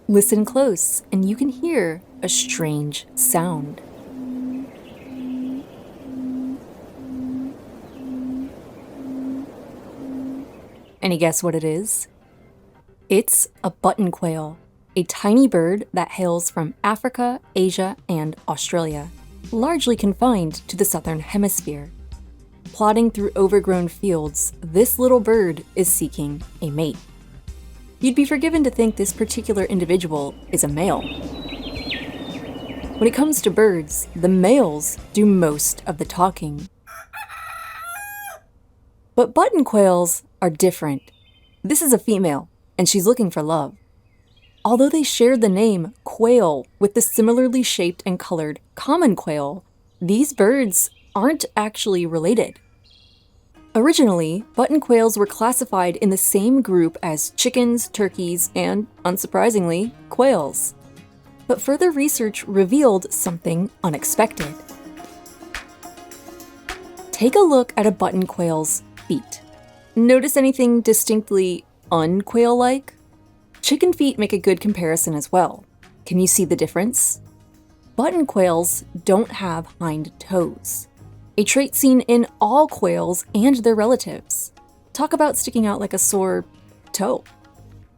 Listen close, and you can hear a strange sound. Any guess what it is? It's a buttonquail, a tiny bird that hails from Africa, Asia, and Australia, largely confined to the southern hemisphere. Plodding through overgrown fields, this little bird is seeking a mate. You'd be forgiven to think this particular individual is a male. When it comes to birds, the males do most of the talking. But buttonquails are different. This is a female, and she's looking for love. Although they share the name quail with the similarly shaped and colored common quail, these birds aren't actually related. Originally, buttonquails were classified in the same group as chickens, turkeys, and, unsurprisingly, quails. But further research revealed something unexpected. Take a look at a buttonquail's feet. Notice anything distinctly unquail-like? Chicken feet make a good comparison as well. Can you see the difference? Buttonquails don't have hind toes, a trait seen in all quails and their relatives. Talk about sticking out like a sore toe.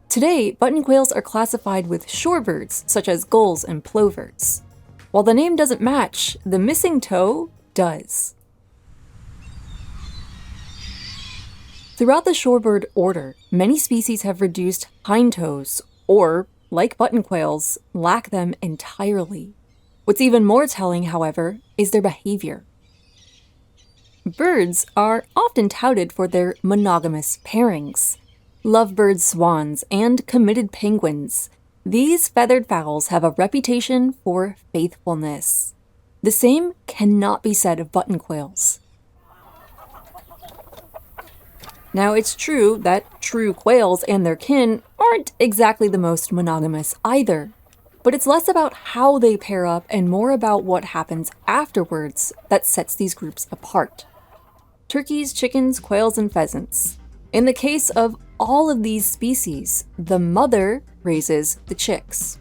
Today, buttonquails are classified with shorebirds such as gulls and plovers. While the name doesn't match, the missing toe does. Throughout the shorebird order, many species have reduced hind toes, or, like buttonquails, lack them entirely. What's even more telling, however, is their behavior. Birds are often touted for their monogamous pairings. Lovebird swans and committed penguins. These feathered fowls have a reputation for faithfulness. The same cannot be said of buttonquails. Now, it's true that true quails and their kin aren't exactly the most monogamous either, but it's less about how they pair up and more about what happens afterwards that sets these groups apart. Turkeys, chickens, quails, and pheasants. In the case of all of these species, the mother raises the chicks.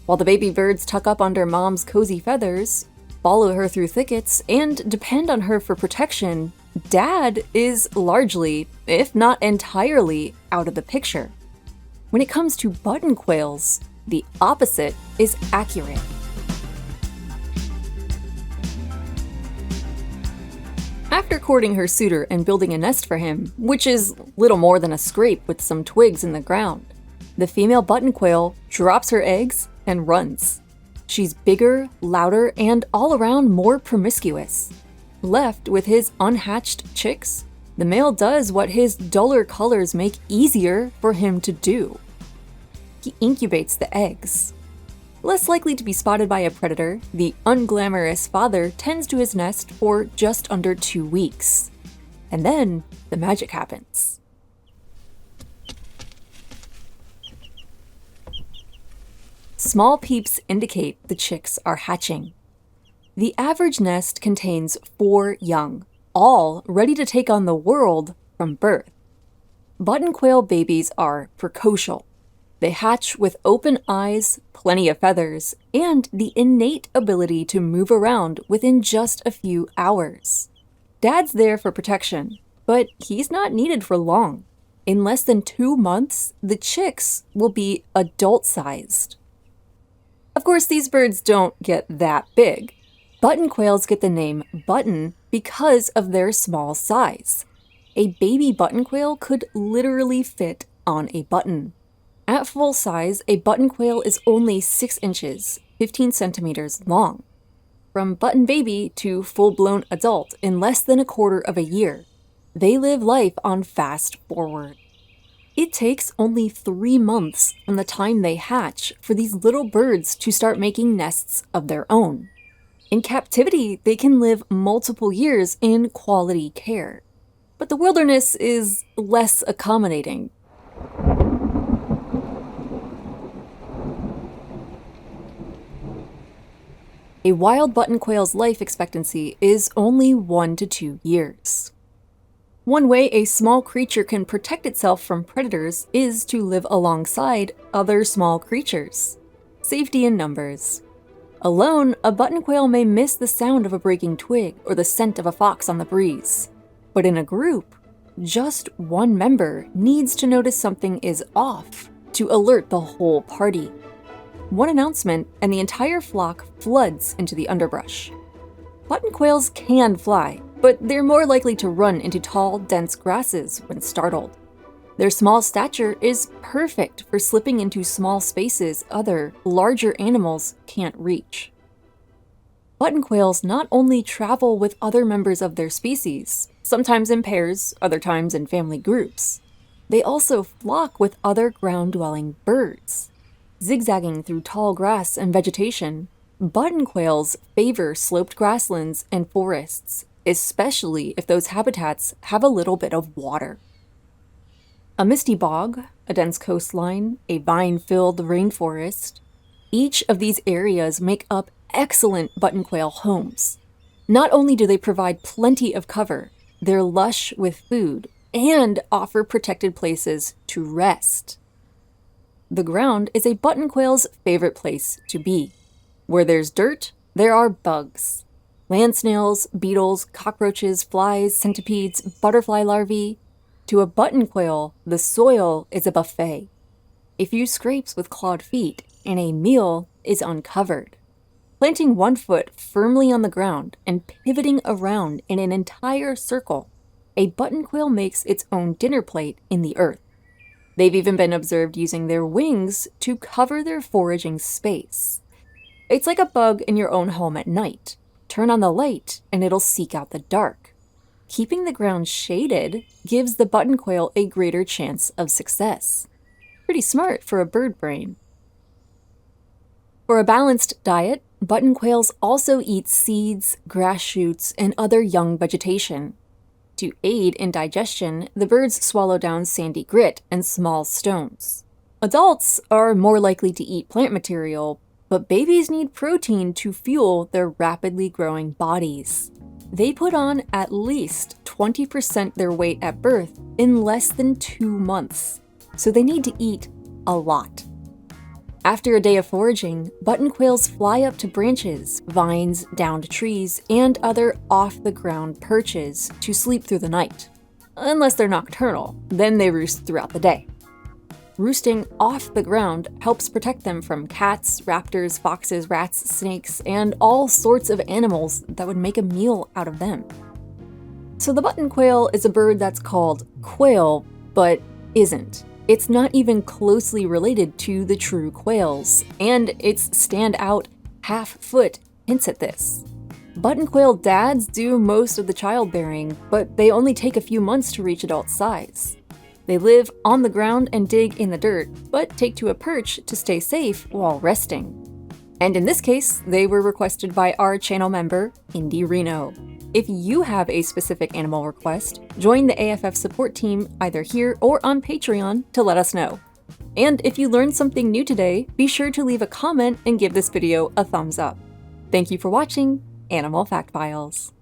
While the baby birds tuck up under mom's cozy feathers, follow her through thickets, and depend on her for protection, Dad is largely, if not entirely, out of the picture. When it comes to buttonquails, the opposite is accurate. After courting her suitor and building a nest for him, which is little more than a scrape with some twigs in the ground, the female buttonquail drops her eggs and runs. She's bigger, louder, and all around more promiscuous. Left with his unhatched chicks, the male does what his duller colors make easier for him to do. He incubates the eggs. Less likely to be spotted by a predator, the unglamorous father tends to his nest for just under 2 weeks. And then the magic happens. Small peeps indicate the chicks are hatching. The average nest contains 4 young, all ready to take on the world from birth. Buttonquail babies are precocial. They hatch with open eyes, plenty of feathers, and the innate ability to move around within just a few hours. Dad's there for protection, but he's not needed for long. In less than 2 months, the chicks will be adult-sized. Of course, these birds don't get that big. Buttonquails get the name button because of their small size. A baby buttonquail could literally fit on a button. At full size, a buttonquail is only 6 inches, 15 centimeters long. From button baby to full-blown adult in less than a quarter of a year, they live life on fast forward. It takes only 3 months from the time they hatch for these little birds to start making nests of their own. In captivity, they can live multiple years in quality care. But the wilderness is less accommodating. A wild buttonquail's life expectancy is only 1 to 2 years. One way a small creature can protect itself from predators is to live alongside other small creatures. Safety in numbers. Alone, a buttonquail may miss the sound of a breaking twig or the scent of a fox on the breeze. But in a group, just one member needs to notice something is off to alert the whole party. One announcement and the entire flock floods into the underbrush. Buttonquails can fly, but they're more likely to run into tall, dense grasses when startled. Their small stature is perfect for slipping into small spaces other, larger animals can't reach. Buttonquails not only travel with other members of their species, sometimes in pairs, other times in family groups, they also flock with other ground-dwelling birds. Zigzagging through tall grass and vegetation, buttonquails favor sloped grasslands and forests, especially if those habitats have a little bit of water. A misty bog, a dense coastline, a vine-filled rainforest, each of these areas make up excellent buttonquail homes. Not only do they provide plenty of cover, they're lush with food, and offer protected places to rest. The ground is a buttonquail's favorite place to be. Where there's dirt, there are bugs. Land snails, beetles, cockroaches, flies, centipedes, butterfly larvae. To a buttonquail, the soil is a buffet. A few scrapes with clawed feet, and a meal is uncovered. Planting one foot firmly on the ground and pivoting around in an entire circle, a buttonquail makes its own dinner plate in the earth. They've even been observed using their wings to cover their foraging space. It's like a bug in your own home at night. Turn on the light and it'll seek out the dark. Keeping the ground shaded gives the buttonquail a greater chance of success. Pretty smart for a bird brain. For a balanced diet, buttonquails also eat seeds, grass shoots, and other young vegetation. To aid in digestion, the birds swallow down sandy grit and small stones. Adults are more likely to eat plant material, but babies need protein to fuel their rapidly growing bodies. They put on at least 20% their weight at birth in less than 2 months, so they need to eat a lot. After a day of foraging, buttonquails fly up to branches, vines, downed trees, and other off-the-ground perches to sleep through the night. Unless they're nocturnal, then they roost throughout the day. Roosting off the ground helps protect them from cats, raptors, foxes, rats, snakes, and all sorts of animals that would make a meal out of them. So the buttonquail is a bird that's called quail, but isn't. It's not even closely related to the true quails, and its standout half-foot hints at this. Buttonquail dads do most of the childbearing, but they only take a few months to reach adult size. They live on the ground and dig in the dirt, but take to a perch to stay safe while resting. And in this case, they were requested by our channel member, Indy Reno. If you have a specific animal request, join the AFF support team either here or on Patreon to let us know. And if you learned something new today, be sure to leave a comment and give this video a thumbs up. Thank you for watching Animal Fact Files.